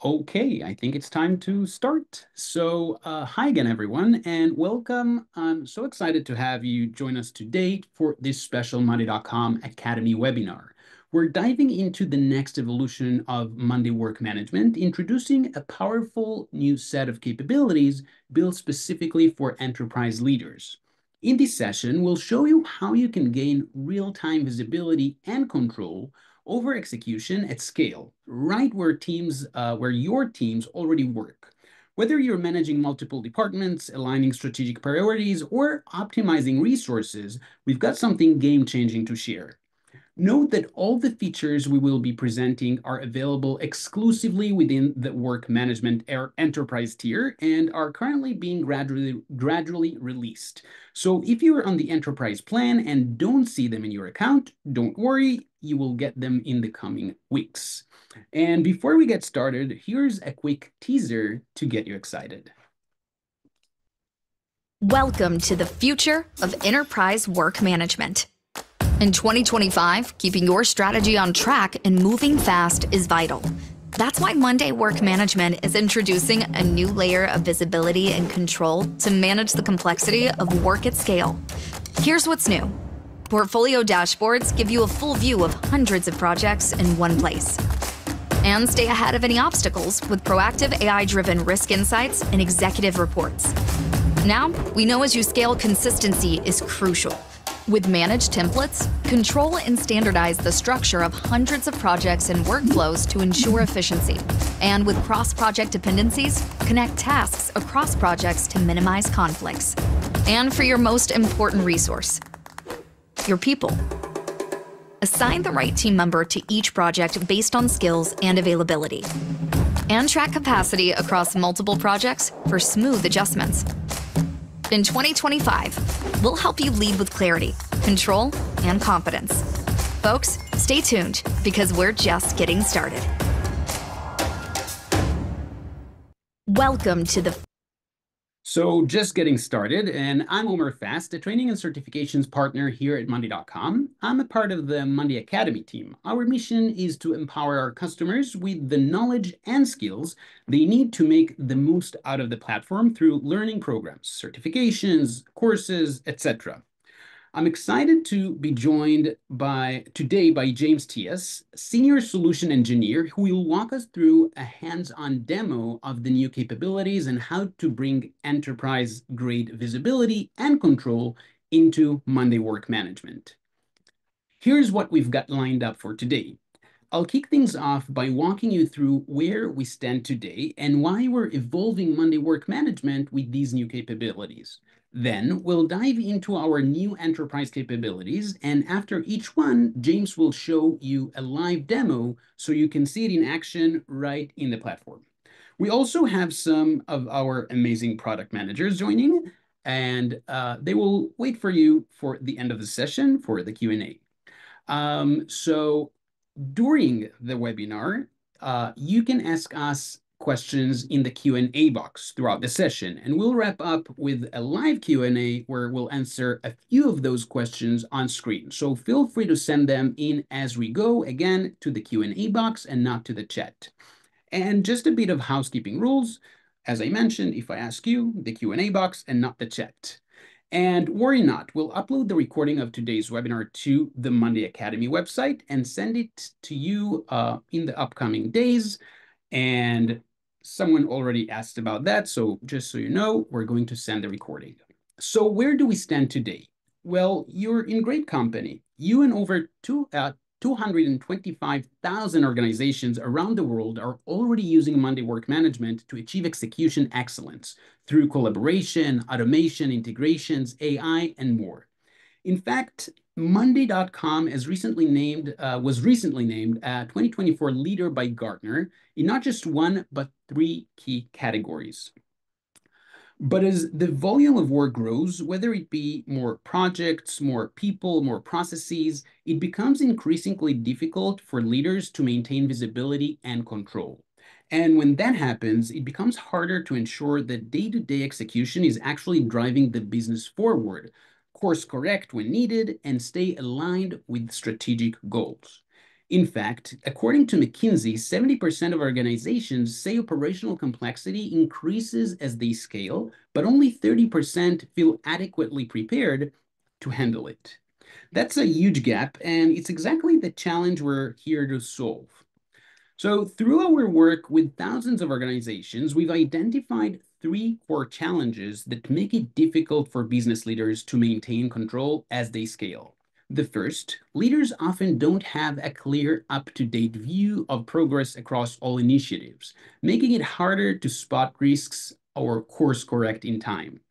Okay, I think it's time to start. Hi again, everyone, and welcome. I'm so excited to have you join us today for this special monday.com Academy webinar. We're diving into the next evolution of Monday work management, introducing a powerful new set of capabilities built specifically for enterprise leaders. In this session, we'll show you how you can gain real-time visibility and control over execution at scale, right where your teams already work. Whether you're managing multiple departments, aligning strategic priorities, or optimizing resources, we've got something game-changing to share. Note that all the features we will be presenting are available exclusively within the Work Management Enterprise tier and are currently being gradually released. So if you are on the Enterprise plan and don't see them in your account, don't worry, you will get them in the coming weeks. And before we get started, here's a quick teaser to get you excited. Welcome to the future of enterprise work management. In 2025, keeping your strategy on track and moving fast is vital. That's why Monday Work Management is introducing a new layer of visibility and control to manage the complexity of work at scale. Here's what's new. Portfolio dashboards give you a full view of hundreds of projects in one place. And stay ahead of any obstacles with proactive AI-driven risk insights and executive reports. Now, we know as you scale, consistency is crucial. With managed templates, control and standardize the structure of hundreds of projects and workflows to ensure efficiency. And with cross-project dependencies, connect tasks across projects to minimize conflicts. And for your most important resource, your people. Assign the right team member to each project based on skills and availability. And track capacity across multiple projects for smooth adjustments. In 2025, we'll help you lead with clarity, control, and confidence. Folks, stay tuned because we're just getting started. Welcome to the So just getting started, and I'm Omar Fast, a training and certifications partner here at monday.com. I'm a part of the Monday Academy team. Our mission is to empower our customers with the knowledge and skills they need to make the most out of the platform through learning programs, certifications, courses, etc. I'm excited to be joined today by James Tias, Senior Solution Engineer, who will walk us through a hands-on demo of the new capabilities and how to bring enterprise-grade visibility and control into Monday Work Management. Here's what we've got lined up for today. I'll kick things off by walking you through where we stand today and why we're evolving Monday Work Management with these new capabilities. Then we'll dive into our new enterprise capabilities, and after each one, James will show you a live demo so you can see it in action right in the platform. We also have some of our amazing product managers joining, and they will wait for you for the end of the session for the Q&A. During the webinar, you can ask us questions in the Q&A box throughout the session, and we'll wrap up with a live Q&A where we'll answer a few of those questions on screen. So feel free to send them in as we go, again, to the Q&A box and not to the chat. And just a bit of housekeeping rules. As I mentioned, if I ask you, the Q&A box and not the chat. And worry not, we'll upload the recording of today's webinar to the Monday Academy website and send it to you in the upcoming days. And someone already asked about that, so just so you know, we're going to send the recording. So where do we stand today? Well, you're in great company. You and over 225,000 organizations around the world are already using Monday Work Management to achieve execution excellence through collaboration, automation, integrations, AI, and more. In fact, monday.com was recently named a 2024 leader by Gartner in not just one, but three key categories. But as the volume of work grows, whether it be more projects, more people, more processes, it becomes increasingly difficult for leaders to maintain visibility and control. And when that happens, it becomes harder to ensure that day-to-day execution is actually driving the business forward, course correct when needed, and stay aligned with strategic goals. In fact, according to McKinsey, 70% of organizations say operational complexity increases as they scale, but only 30% feel adequately prepared to handle it. That's a huge gap, and it's exactly the challenge we're here to solve. So, through our work with thousands of organizations, we've identified three core challenges that make it difficult for business leaders to maintain control as they scale. The first, leaders often don't have a clear, up-to-date view of progress across all initiatives, making it harder to spot risks or course correct in time.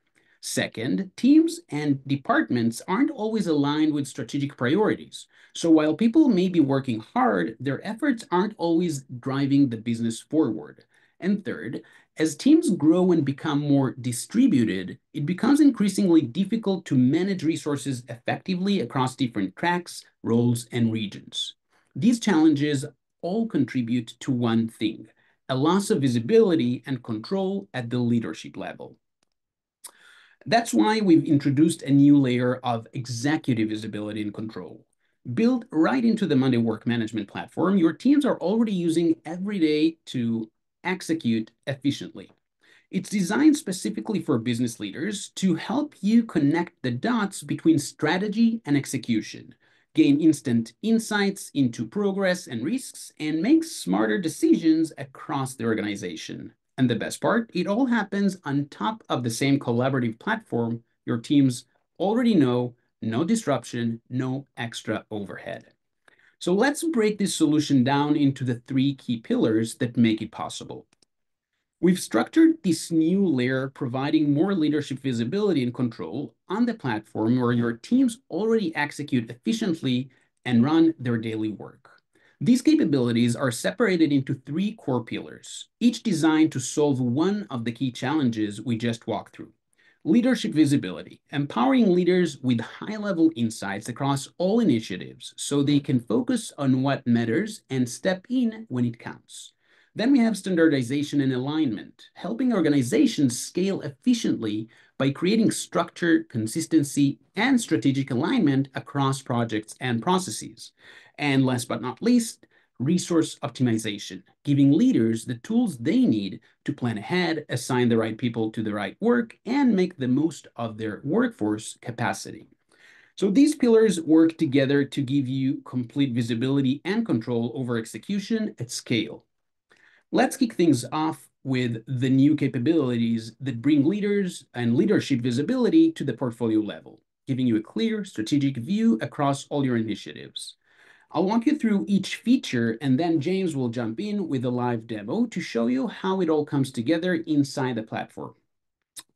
Second, teams and departments aren't always aligned with strategic priorities. So while people may be working hard, their efforts aren't always driving the business forward. And third, as teams grow and become more distributed, it becomes increasingly difficult to manage resources effectively across different tracks, roles, and regions. These challenges all contribute to one thing: a loss of visibility and control at the leadership level. That's why we've introduced a new layer of executive visibility and control. Built right into the Monday Work Management platform, your teams are already using every day to execute efficiently. It's designed specifically for business leaders to help you connect the dots between strategy and execution, gain instant insights into progress and risks, and make smarter decisions across the organization. And the best part, it all happens on top of the same collaborative platform your teams already know, no disruption, no extra overhead. So let's break this solution down into the three key pillars that make it possible. We've structured this new layer providing more leadership visibility and control on the platform where your teams already execute efficiently and run their daily work. These capabilities are separated into three core pillars, each designed to solve one of the key challenges we just walked through. Leadership visibility, empowering leaders with high-level insights across all initiatives so they can focus on what matters and step in when it counts. Then we have standardization and alignment, helping organizations scale efficiently by creating structure, consistency, and strategic alignment across projects and processes. And last but not least, resource optimization, giving leaders the tools they need to plan ahead, assign the right people to the right work, and make the most of their workforce capacity. So these pillars work together to give you complete visibility and control over execution at scale. Let's kick things off with the new capabilities that bring leaders and leadership visibility to the portfolio level, giving you a clear strategic view across all your initiatives. I'll walk you through each feature, and then James will jump in with a live demo to show you how it all comes together inside the platform.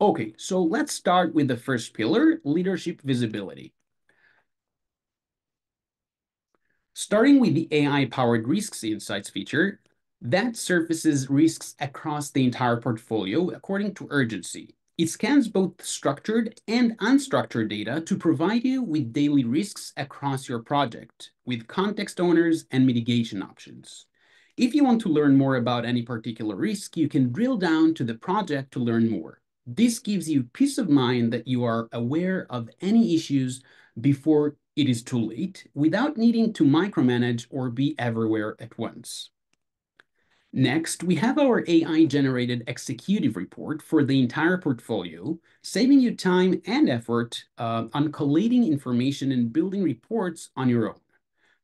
Okay, so let's start with the first pillar, leadership visibility. Starting with the AI-powered risks insights feature, that surfaces risks across the entire portfolio according to urgency. It scans both structured and unstructured data to provide you with daily risks across your project, with context owners and mitigation options. If you want to learn more about any particular risk, you can drill down to the project to learn more. This gives you peace of mind that you are aware of any issues before it is too late, without needing to micromanage or be everywhere at once. Next, we have our AI-generated executive report for the entire portfolio, saving you time and effort on collating information and building reports on your own.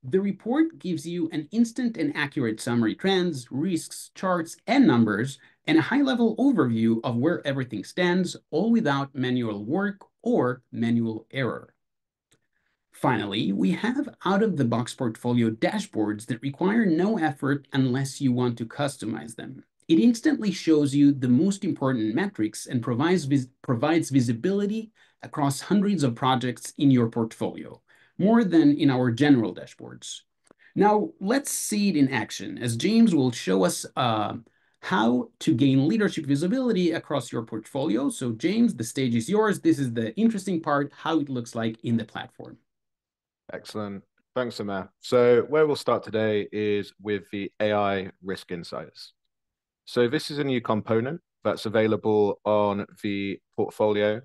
The report gives you an instant and accurate summary trends, risks, charts, and numbers, and a high-level overview of where everything stands, all without manual work or manual error. Finally, we have out-of-the-box portfolio dashboards that require no effort unless you want to customize them. It instantly shows you the most important metrics and provides visibility across hundreds of projects in your portfolio, more than in our general dashboards. Now, let's see it in action, as James will show us how to gain leadership visibility across your portfolio. So James, the stage is yours. This is the interesting part, how it looks like in the platform. Excellent. Thanks, Amir. So where we'll start today is with the AI Risk Insights. So this is a new component that's available on the portfolio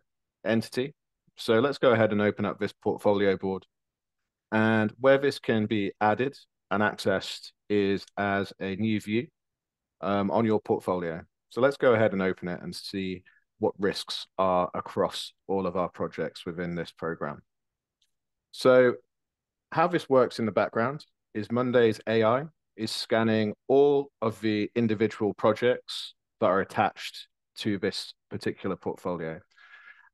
entity. So let's go ahead and open up this portfolio board. And where this can be added and accessed is as a new view on your portfolio. So let's go ahead and open it and see what risks are across all of our projects within this program. So how this works in the background is Monday's AI is scanning all of the individual projects that are attached to this particular portfolio.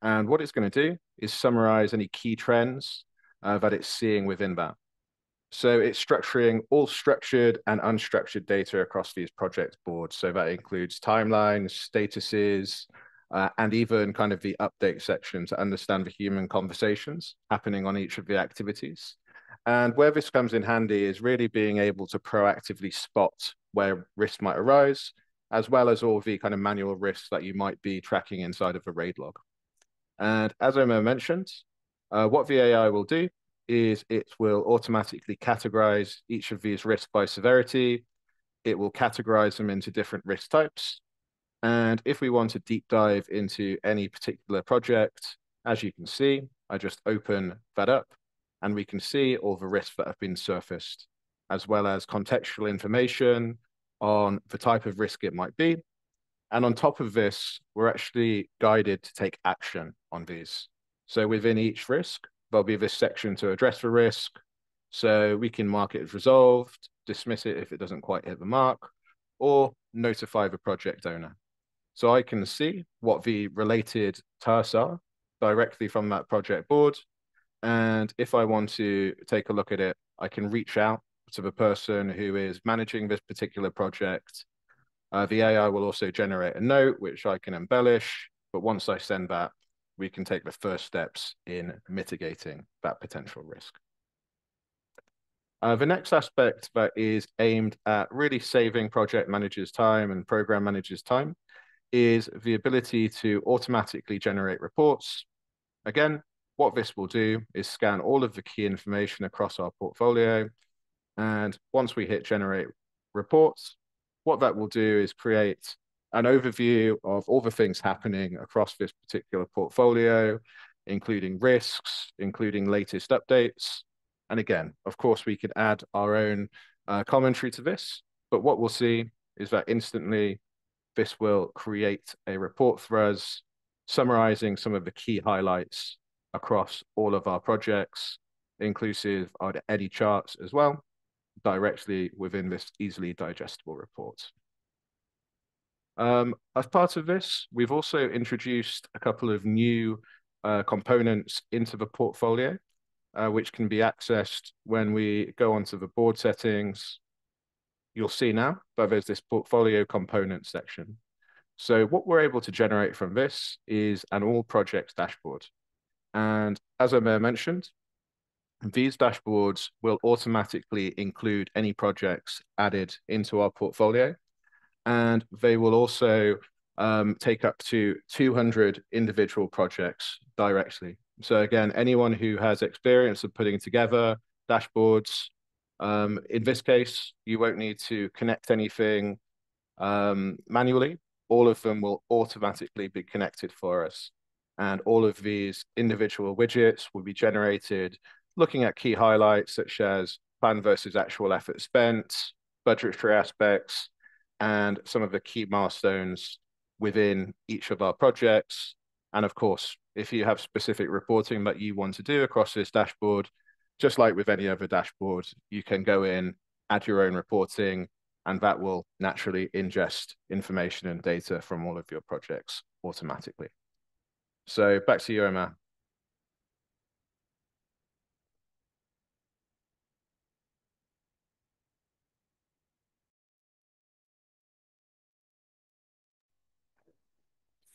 And what it's going to do is summarize any key trends that it's seeing within that. So it's structuring all structured and unstructured data across these project boards. So that includes timelines, statuses, and even kind of the update section to understand the human conversations happening on each of the activities. And where this comes in handy is really being able to proactively spot where risks might arise, as well as all the kind of manual risks that you might be tracking inside of a RAID log. And as Omer mentioned, what the AI will do is it will automatically categorize each of these risks by severity. It will categorize them into different risk types. And if we want to deep dive into any particular project, as you can see, I just open that up and we can see all the risks that have been surfaced, as well as contextual information on the type of risk it might be. And on top of this, we're actually guided to take action on these. So within each risk, there'll be this section to address the risk. So we can mark it as resolved, dismiss it if it doesn't quite hit the mark, or notify the project owner. So I can see what the related tasks are directly from that project board. And if I want to take a look at it, I can reach out to the person who is managing this particular project. The AI will also generate a note, which I can embellish. But once I send that, we can take the first steps in mitigating that potential risk. The next aspect that is aimed at really saving project managers' time and program managers' time is the ability to automatically generate reports. Again, what this will do is scan all of the key information across our portfolio. And once we hit generate reports, what that will do is create an overview of all the things happening across this particular portfolio, including risks, including latest updates. And again, of course, we could add our own commentary to this, but what we'll see is that instantly this will create a report for us summarizing some of the key highlights across all of our projects, inclusive of any charts as well, directly within this easily digestible report. As part of this, we've also introduced a couple of new components into the portfolio, which can be accessed when we go onto the board settings. You'll see now that there's this portfolio component section. So what we're able to generate from this is an all projects dashboard. And as Omer mentioned, these dashboards will automatically include any projects added into our portfolio. And they will also take up to 200 individual projects directly. So again, anyone who has experience of putting together dashboards, in this case, you won't need to connect anything manually. All of them will automatically be connected for us. And all of these individual widgets will be generated looking at key highlights such as plan versus actual effort spent, budgetary aspects, and some of the key milestones within each of our projects. And of course, if you have specific reporting that you want to do across this dashboard, just like with any other dashboard, you can go in, add your own reporting, and that will naturally ingest information and data from all of your projects automatically. So back to you, Omer.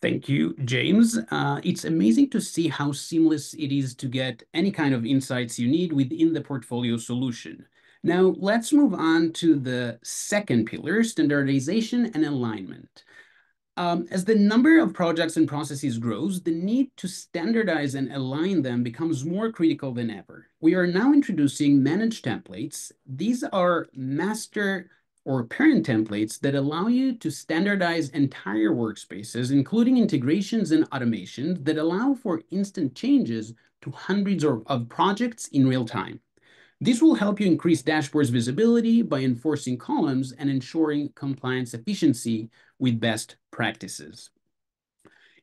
Thank you, James. It's amazing to see how seamless it is to get any kind of insights you need within the portfolio solution. Now, let's move on to the second pillar, standardization and alignment. As the number of projects and processes grows, the need to standardize and align them becomes more critical than ever. We are now introducing managed templates. These are master or parent templates that allow you to standardize entire workspaces, including integrations and automations that allow for instant changes to hundreds of projects in real time. This will help you increase dashboards visibility by enforcing columns and ensuring compliance efficiency with best practices.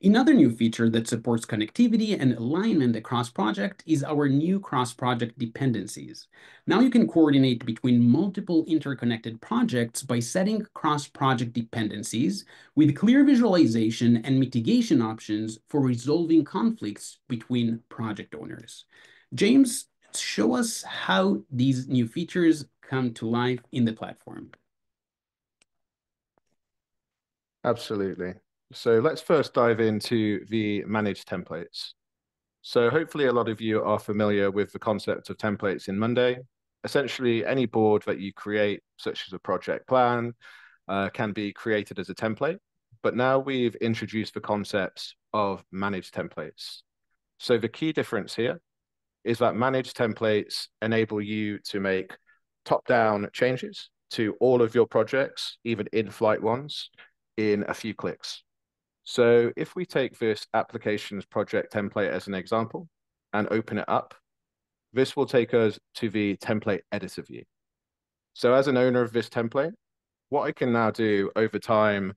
Another new feature that supports connectivity and alignment across project is our new cross-project dependencies. Now you can coordinate between multiple interconnected projects by setting cross-project dependencies with clear visualization and mitigation options for resolving conflicts between project owners. James, show us how these new features come to life in the platform. Absolutely. So let's first dive into the managed templates. So hopefully a lot of you are familiar with the concept of templates in Monday. Essentially, any board that you create, such as a project plan, can be created as a template. But now we've introduced the concepts of managed templates. So the key difference here is that managed templates enable you to make top-down changes to all of your projects, even in-flight ones, in a few clicks. So if we take this applications project template as an example and open it up, this will take us to the template editor view. So as an owner of this template, what I can now do over time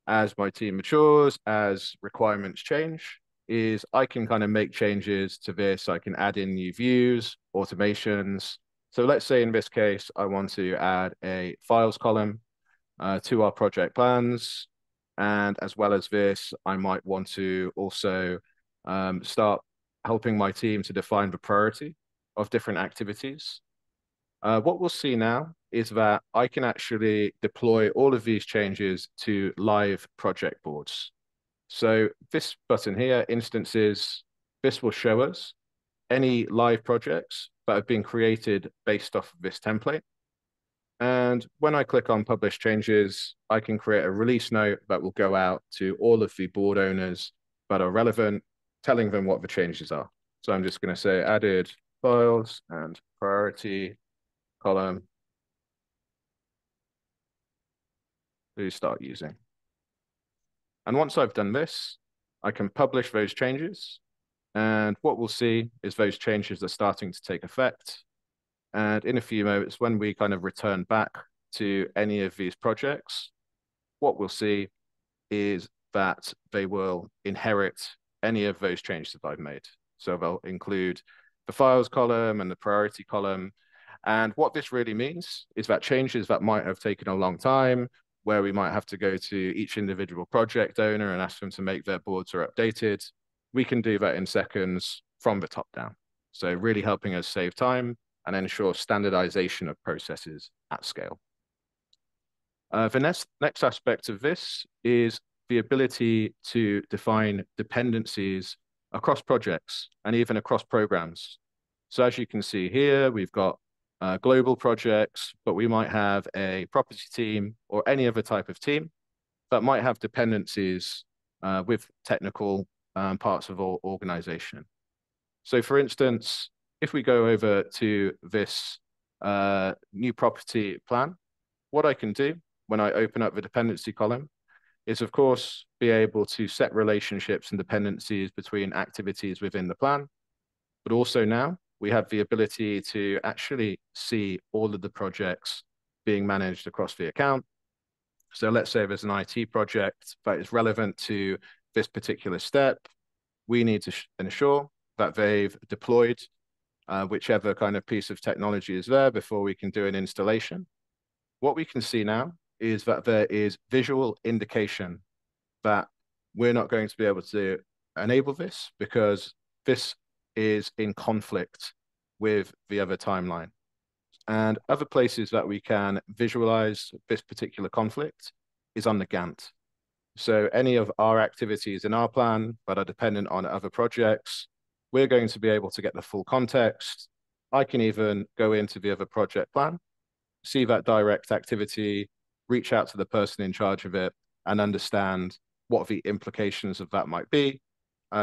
as my team matures, as requirements change, is I can kind of make changes to this. I can add in new views, automations. So let's say in this case, I want to add a files column to our project plans. And as well as this, I might want to also start helping my team to define the priority of different activities. What we'll see now is that I can actually deploy all of these changes to live project boards. So this button here, instances, this will show us any live projects that have been created based off of this template. And when I click on publish changes, I can create a release note that will go out to all of the board owners that are relevant, telling them what the changes are. So I'm just going to say added files and priority column to start using. And once I've done this, I can publish those changes. And what we'll see is those changes are starting to take effect. And in a few moments, when we kind of return back to any of these projects, what we'll see is that they will inherit any of those changes that I've made. So they'll include the files column and the priority column. And what this really means is that changes that might have taken a long time, where we might have to go to each individual project owner and ask them to make their boards are updated, we can do that in seconds from the top down. So really helping us save time and ensure standardization of processes at scale. The next aspect of this is the ability to define dependencies across projects and even across programs. So as you can see here, we've got global projects, but we might have a property team or any other type of team that might have dependencies with technical parts of our organization. So for instance, if we go over to this new property plan, what I can do when I open up the dependency column is, of course, be able to set relationships and dependencies between activities within the plan. But also now we have the ability to actually see all of the projects being managed across the account. So let's say there's an IT project that is relevant to this particular step. We need to ensure that they've deployed whichever kind of piece of technology is there before we can do an installation. What we can see now is that there is visual indication that we're not going to be able to enable this because this is in conflict with the other timeline. And other places that we can visualize this particular conflict is on the Gantt. So any of our activities in our plan that are dependent on other projects, we're going to be able to get the full context. I can even go into the other project plan, see that direct activity, reach out to the person in charge of it, and understand what the implications of that might be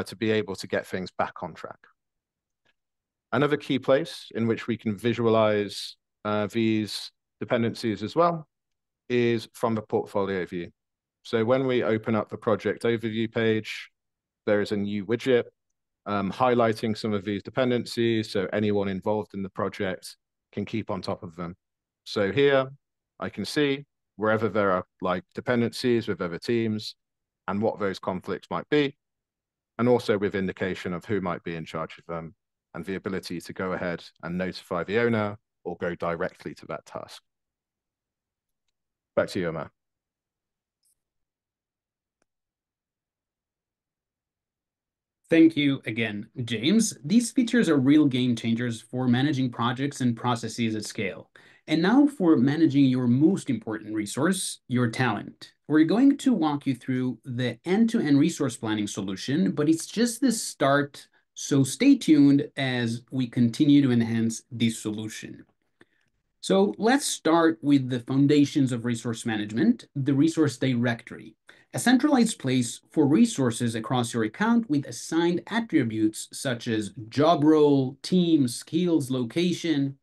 to be able to get things back on track. Another key place in which we can visualize these dependencies as well is from the portfolio view. So when we open up the project overview page, there is a new widget highlighting some of these dependencies. So anyone involved in the project can keep on top of them. So here I can see wherever there are like dependencies with other teams and what those conflicts might be, and also with indication of who might be in charge of them and the ability to go ahead and notify the owner or go directly to that task. Back to you, Omar. Thank you again, James. These features are real game changers for managing projects and processes at scale. And now for managing your most important resource, your talent. We're going to walk you through the end-to-end resource planning solution, but it's just the start, so stay tuned as we continue to enhance this solution. So let's start with the foundations of resource management, the resource directory, a centralized place for resources across your account with assigned attributes such as job role, team, skills, location.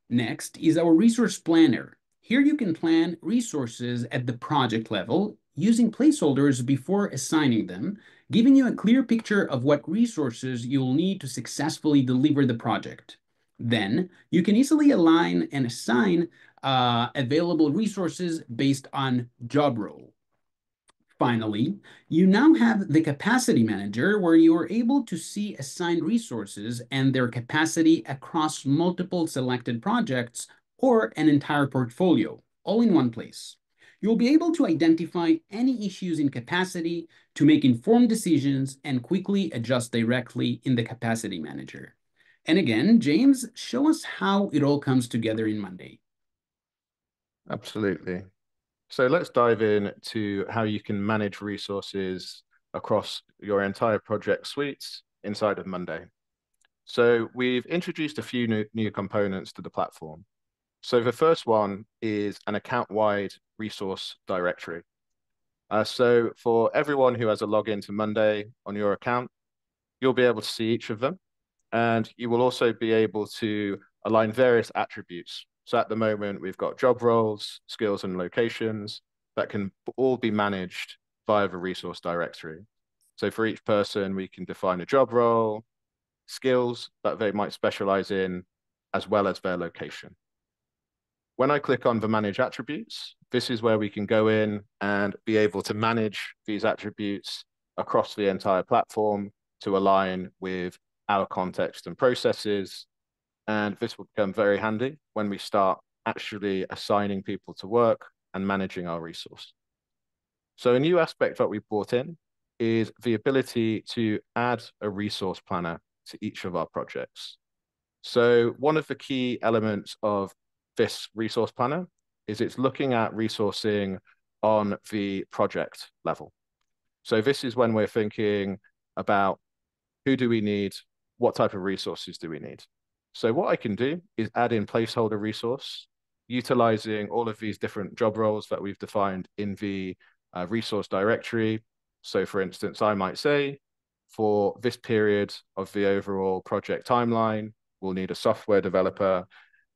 Next is our resource planner. Here you can plan resources at the project level using placeholders before assigning them, giving you a clear picture of what resources you'll need to successfully deliver the project. Then you can easily align and assign available resources based on job role. Finally, you now have the capacity manager where you are able to see assigned resources and their capacity across multiple selected projects or an entire portfolio, all in one place. You'll be able to identify any issues in capacity to make informed decisions and quickly adjust directly in the capacity manager. And again, James, show us how it all comes together in Monday. Absolutely. So let's dive in to how you can manage resources across your entire project suites inside of Monday. So we've introduced a few new components to the platform. So the first one is an account-wide resource directory. So for everyone who has a login to Monday on your account, you'll be able to see each of them. And you will also be able to align various attributes. So at the moment, we've got job roles, skills, and locations that can all be managed via the resource directory. So for each person, we can define a job role, skills that they might specialize in, as well as their location. When I click on the manage attributes, this is where we can go in and be able to manage these attributes across the entire platform to align with our context and processes. And this will become very handy when we start actually assigning people to work and managing our resource. So a new aspect that we brought in is the ability to add a resource planner to each of our projects. So one of the key elements of this resource planner is it's looking at resourcing on the project level. So this is when we're thinking about who do we need, what type of resources do we need. So what I can do is add in placeholder resource, utilizing all of these different job roles that we've defined in the resource directory. So for instance, I might say, for this period of the overall project timeline, we'll need a software developer,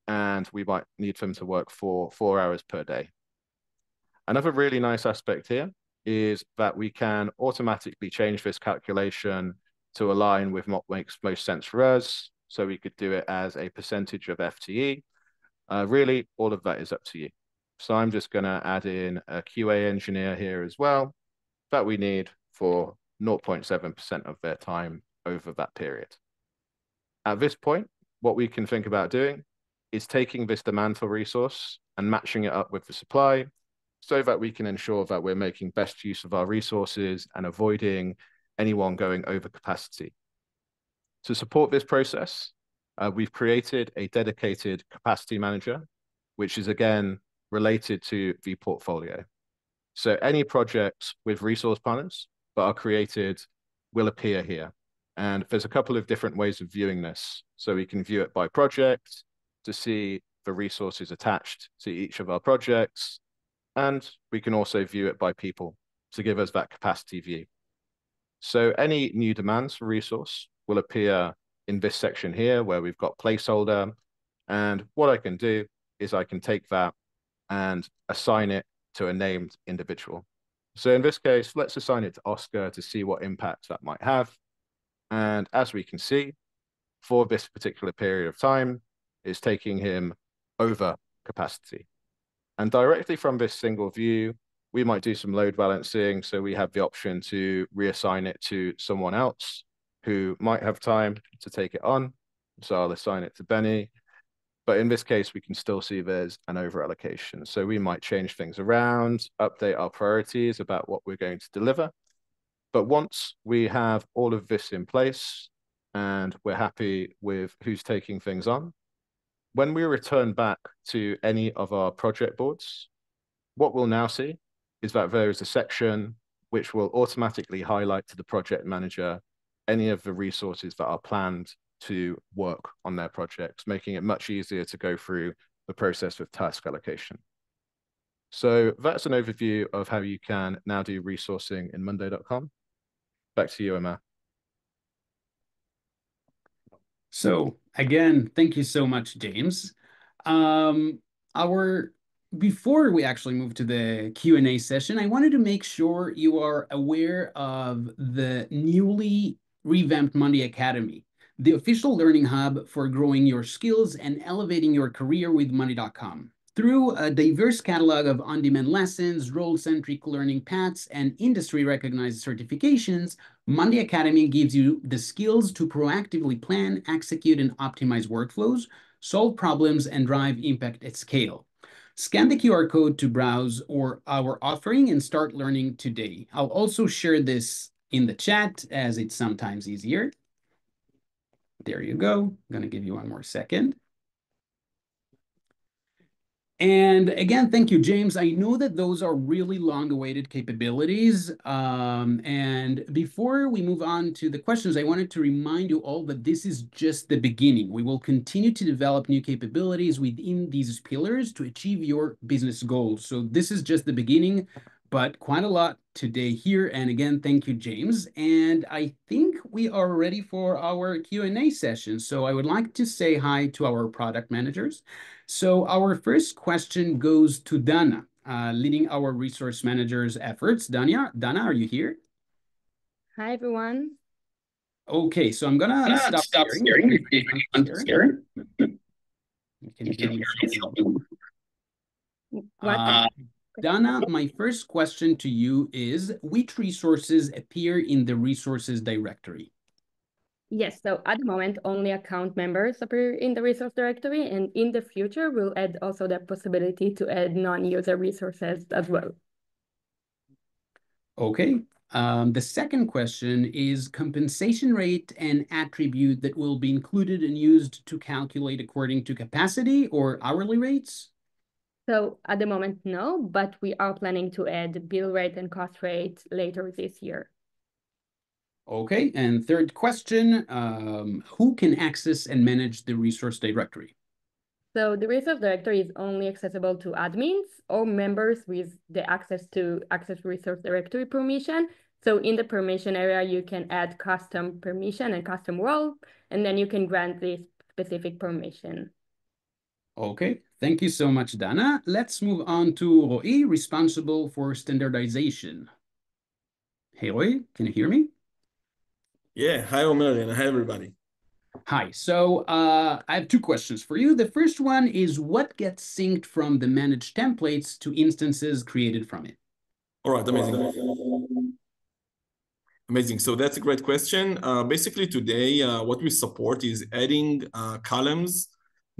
and we might need them to work for 4 hours per day. Another really nice aspect here is that we can automatically change this calculation to align with what makes most sense for us. So we could do it as a percentage of FTE. Really, all of that is up to you. So I'm just going to add in a QA engineer here as well that we need for 0.7% of their time over that period. At this point, what we can think about doing is taking this demand for resource and matching it up with the supply so that we can ensure that we're making best use of our resources and avoiding anyone going over capacity. To support this process, we've created a dedicated capacity manager, which is again related to the portfolio. So any projects with resource planners that are created will appear here. And there's a couple of different ways of viewing this. So we can view it by project to see the resources attached to each of our projects. And we can also view it by people to give us that capacity view. So any new demands for resource will appear in this section here where we've got placeholder. And what I can do is I can take that and assign it to a named individual. So in this case, let's assign it to Oscar to see what impact that might have. And as we can see, for this particular period of time, is taking him over capacity. And directly from this single view, we might do some load balancing. So we have the option to reassign it to someone else who might have time to take it on. So I'll assign it to Benny. But in this case, we can still see there's an over allocation. So we might change things around, update our priorities about what we're going to deliver. But once we have all of this in place and we're happy with who's taking things on, when we return back to any of our project boards, what we'll now see is that there is a section which will automatically highlight to the project manager any of the resources that are planned to work on their projects, making it much easier to go through the process of task allocation. So that's an overview of how you can now do resourcing in monday.com. Back to you, Emma. So again, thank you so much, James. Before we actually move to the Q&A session, I wanted to make sure you are aware of the newly revamped Monday Academy, the official learning hub for growing your skills and elevating your career with monday.com. Through a diverse catalog of on-demand lessons, role-centric learning paths, and industry-recognized certifications, Monday Academy gives you the skills to proactively plan, execute, and optimize workflows, solve problems, and drive impact at scale. Scan the QR code to browse our offering and start learning today. I'll also share this in the chat as it's sometimes easier. There you go. I'm going to give you one more second. And again, thank you, James. I know that those are really long-awaited capabilities. And before we move on to the questions, I wanted to remind you all that this is just the beginning. We will continue to develop new capabilities within these pillars to achieve your business goals. So this is just the beginning, but quite a lot today here. And again, thank you, James. And I think we are ready for our Q&A session. So I would like to say hi to our product managers. So our first question goes to Dana, leading our resource managers efforts. Dana, are you here? Hi, everyone. Okay, so I'm gonna stop sharing. You can hear me. What? Dana, my first question to you is, which resources appear in the resources directory? Yes, so at the moment, only account members appear in the resource directory, and in the future, we'll add also the possibility to add non-user resources as well. Okay. The second question is compensation rate and attribute that will be included and used to calculate according to capacity or hourly rates? So at the moment, no, but we are planning to add bill rate and cost rate later this year. Okay, and third question, who can access and manage the resource directory? So the resource directory is only accessible to admins or members with the access resource directory permission. So in the permission area, you can add custom permission and custom role, and then you can grant this specific permission. Okay, thank you so much, Dana. Let's move on to Roy, responsible for standardization. Hey, Roy, can you hear me? Yeah, hi, Omer, and hi, everybody. Hi, so I have two questions for you. The first one is, what gets synced from the managed templates to instances created from it? All right, amazing. Amazing. So that's a great question. Basically, today, what we support is adding columns,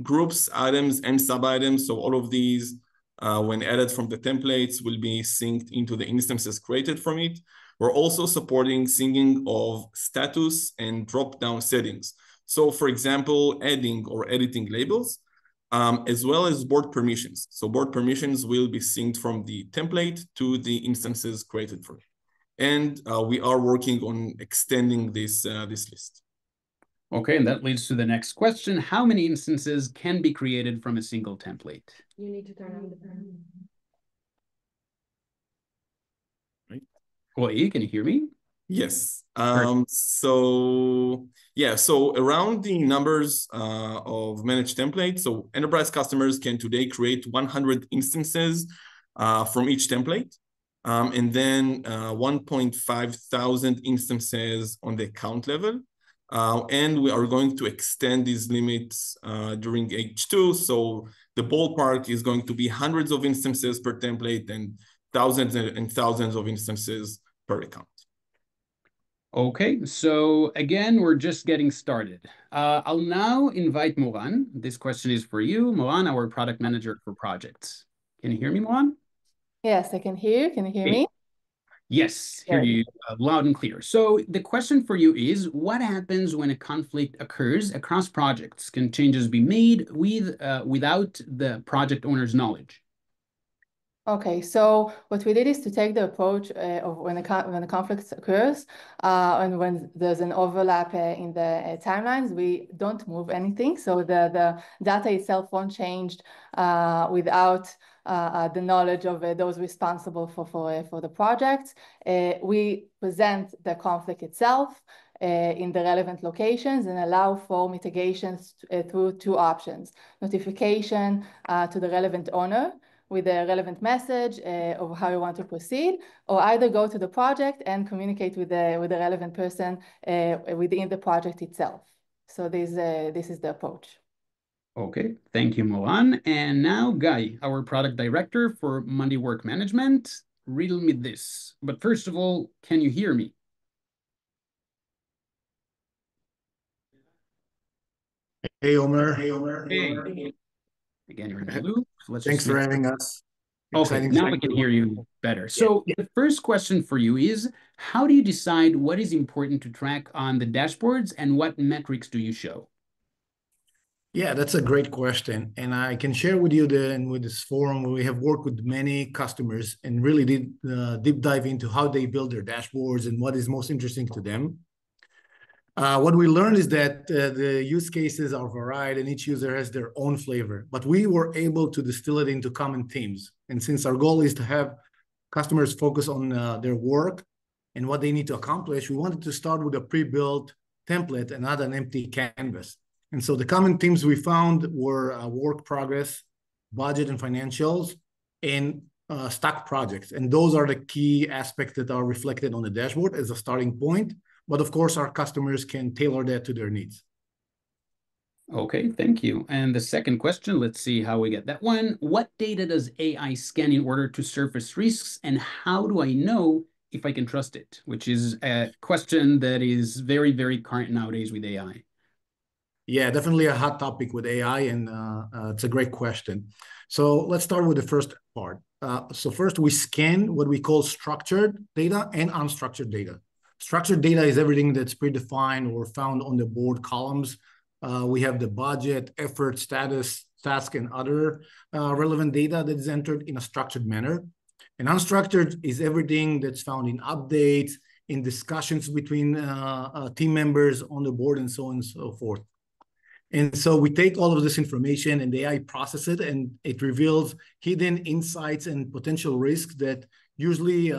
groups, items, and sub-items. So all of these, when added from the templates, will be synced into the instances created from it. We're also supporting syncing of status and drop-down settings. So for example, adding or editing labels, as well as board permissions. So board permissions will be synced from the template to the instances created for it. And we are working on extending this list. Okay, and that leads to the next question. How many instances can be created from a single template? You need to turn on the fan. Roy, can you hear me? Yes. So around the numbers of managed templates, so enterprise customers can today create 100 instances from each template, and then 1.5 thousand instances on the account level. And we are going to extend these limits during H2. So the ballpark is going to be hundreds of instances per template and thousands and thousands of instances per account. Okay, so again, we're just getting started. I'll now invite Moran. This question is for you, Moran, our product manager for projects. Can you hear me, Moran? Yes, I can hear you. Can you hear me? Yes, hear you loud and clear. So the question for you is, what happens when a conflict occurs across projects? Can changes be made without the project owner's knowledge? Okay, so what we did is to take the approach of when a conflict occurs and when there's an overlap in the timelines, we don't move anything. So the data itself won't change without the knowledge of those responsible for the project. We present the conflict itself in the relevant locations and allow for mitigations through two options: notification to the relevant owner with a relevant message of how you want to proceed, or either go to the project and communicate with the relevant person within the project itself. So this is the approach. Okay, thank you, Moran. And now, Guy, our product director for Monday Work Management, riddle me this. But first of all, can you hear me? Hey, Omer. Hey. Again, you're in the loop. So let's Thanks for having us. Okay, now we can hear you better. So the first question for you is, how do you decide what is important to track on the dashboards and what metrics do you show? Yeah, that's a great question. And I can share with you that with this forum, we have worked with many customers and really did deep dive into how they build their dashboards and what is most interesting to them. What we learned is that the use cases are varied and each user has their own flavor, but we were able to distill it into common themes. And since our goal is to have customers focus on their work and what they need to accomplish, we wanted to start with a pre-built template and not an empty canvas. And so the common themes we found were work progress, budget and financials, and stack projects. And those are the key aspects that are reflected on the dashboard as a starting point. But of course, our customers can tailor that to their needs. Okay, thank you. And the second question, let's see how we get that one. What data does AI scan in order to surface risks, and how do I know if I can trust it? Which is a question that is very, very current nowadays with AI. Yeah, definitely a hot topic with AI, and it's a great question. So let's start with the first part. So first, we scan what we call structured data and unstructured data. Structured data is everything that's predefined or found on the board columns. We have the budget, effort, status, task, and other relevant data that is entered in a structured manner. And unstructured is everything that's found in updates, in discussions between team members on the board, and so on and so forth. And so we take all of this information and the AI process it, and it reveals hidden insights and potential risks that usually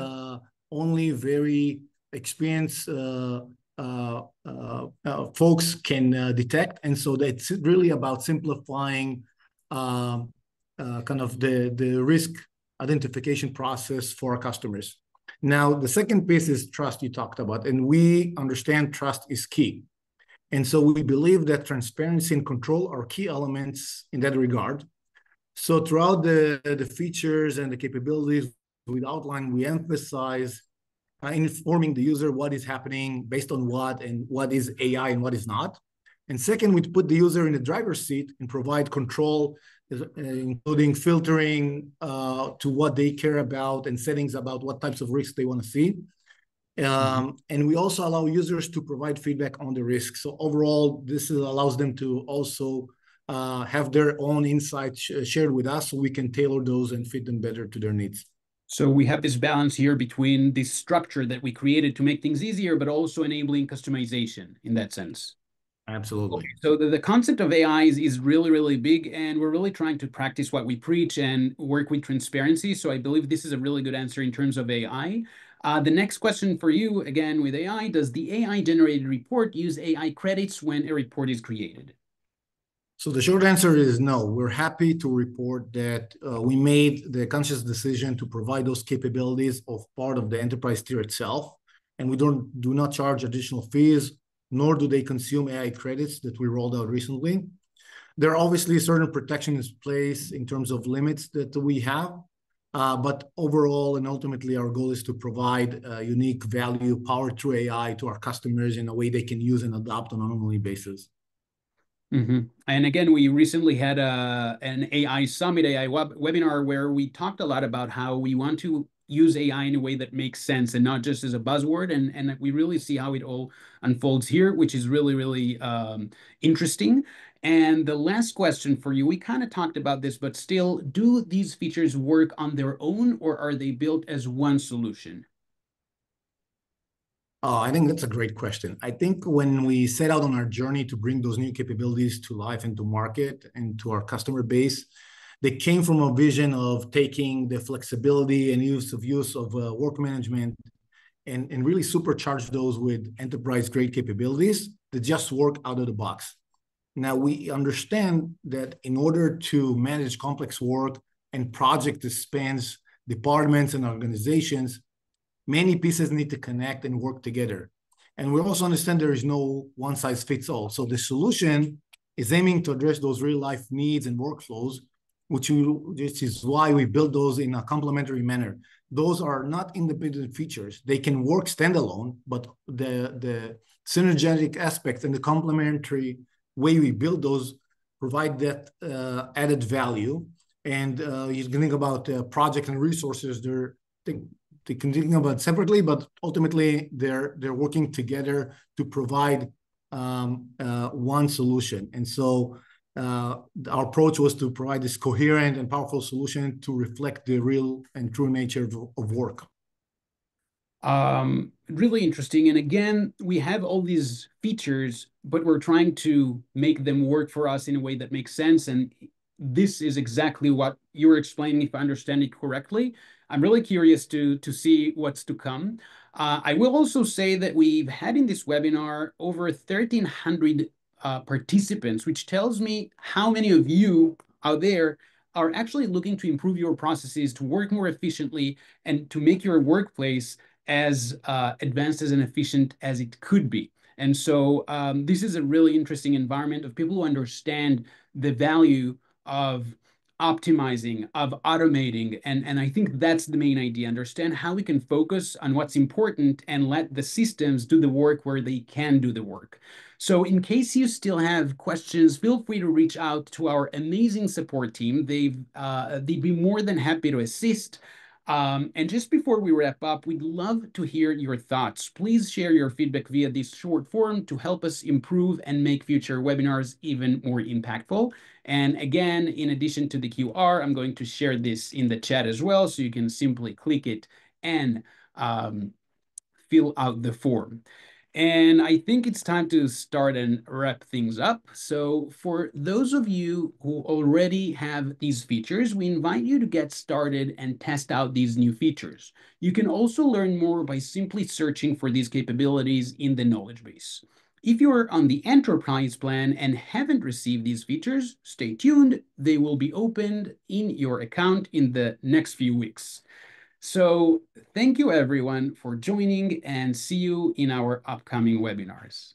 only very experienced folks can detect. And so it's really about simplifying kind of the risk identification process for our customers. Now, the second piece is trust you talked about, and we understand trust is key. And so we believe that transparency and control are key elements in that regard. So throughout the features and the capabilities we outline, we emphasize informing the user what is happening based on what, and what is AI and what is not. And second, we put the user in the driver's seat and provide control, including filtering to what they care about and settings about what types of risks they want to see. And we also allow users to provide feedback on the risk. So overall, this allows them to also have their own insights shared with us, so we can tailor those and fit them better to their needs. So we have this balance here between this structure that we created to make things easier, but also enabling customization in that sense. Absolutely. Okay, so the concept of AI is really, really big, and we're really trying to practice what we preach and work with transparency. So I believe this is a really good answer in terms of AI. The next question for you, again, with AI, does the AI-generated report use AI credits when a report is created? So the short answer is no. We're happy to report that we made the conscious decision to provide those capabilities of part of the enterprise tier itself, and we do not charge additional fees, nor do they consume AI credits that we rolled out recently. There are obviously certain protections in place in terms of limits that we have, but overall and ultimately our goal is to provide unique value powered through AI to our customers in a way they can use and adopt on an ongoing basis. Mm-hmm. And again, we recently had an AI Summit, AI webinar where we talked a lot about how we want to use AI in a way that makes sense and not just as a buzzword. And we really see how it all unfolds here, which is really, really interesting. And the last question for you, we kind of talked about this, but still, do these features work on their own or are they built as one solution? Oh, I think that's a great question. I think when we set out on our journey to bring those new capabilities to life and to market and to our customer base, they came from a vision of taking the flexibility and use of work management and really supercharge those with enterprise-grade capabilities that just work out of the box. Now, we understand that in order to manage complex work and project that spans departments and organizations, many pieces need to connect and work together. And we also understand there is no one size fits all. So the solution is aiming to address those real life needs and workflows, which is why we build those in a complementary manner. Those are not independent features. They can work standalone, but the synergetic aspects and the complementary way we build those provide that added value. And you can think about project and resources. They can think about separately, but ultimately they're working together to provide one solution. And so our approach was to provide this coherent and powerful solution to reflect the real and true nature of work. Really interesting. And again, we have all these features, but we're trying to make them work for us in a way that makes sense. And this is exactly what you were explaining, if I understand it correctly. I'm really curious to see what's to come. I will also say that we've had in this webinar over 1,300 participants, which tells me how many of you out there are actually looking to improve your processes, to work more efficiently, and to make your workplace as advanced as and efficient as it could be. And so this is a really interesting environment of people who understand the value of optimizing, of automating. And I think that's the main idea. Understand how we can focus on what's important and let the systems do the work where they can do the work. So in case you still have questions, feel free to reach out to our amazing support team. They'd be more than happy to assist. And just before we wrap up, we'd love to hear your thoughts. Please share your feedback via this short form to help us improve and make future webinars even more impactful. And again, in addition to the QR, I'm going to share this in the chat as well, so you can simply click it and fill out the form. And I think it's time to start and wrap things up. So for those of you who already have these features, we invite you to get started and test out these new features. You can also learn more by simply searching for these capabilities in the knowledge base. If you're on the enterprise plan and haven't received these features, stay tuned. They will be opened in your account in the next few weeks. So thank you everyone for joining and see you in our upcoming webinars.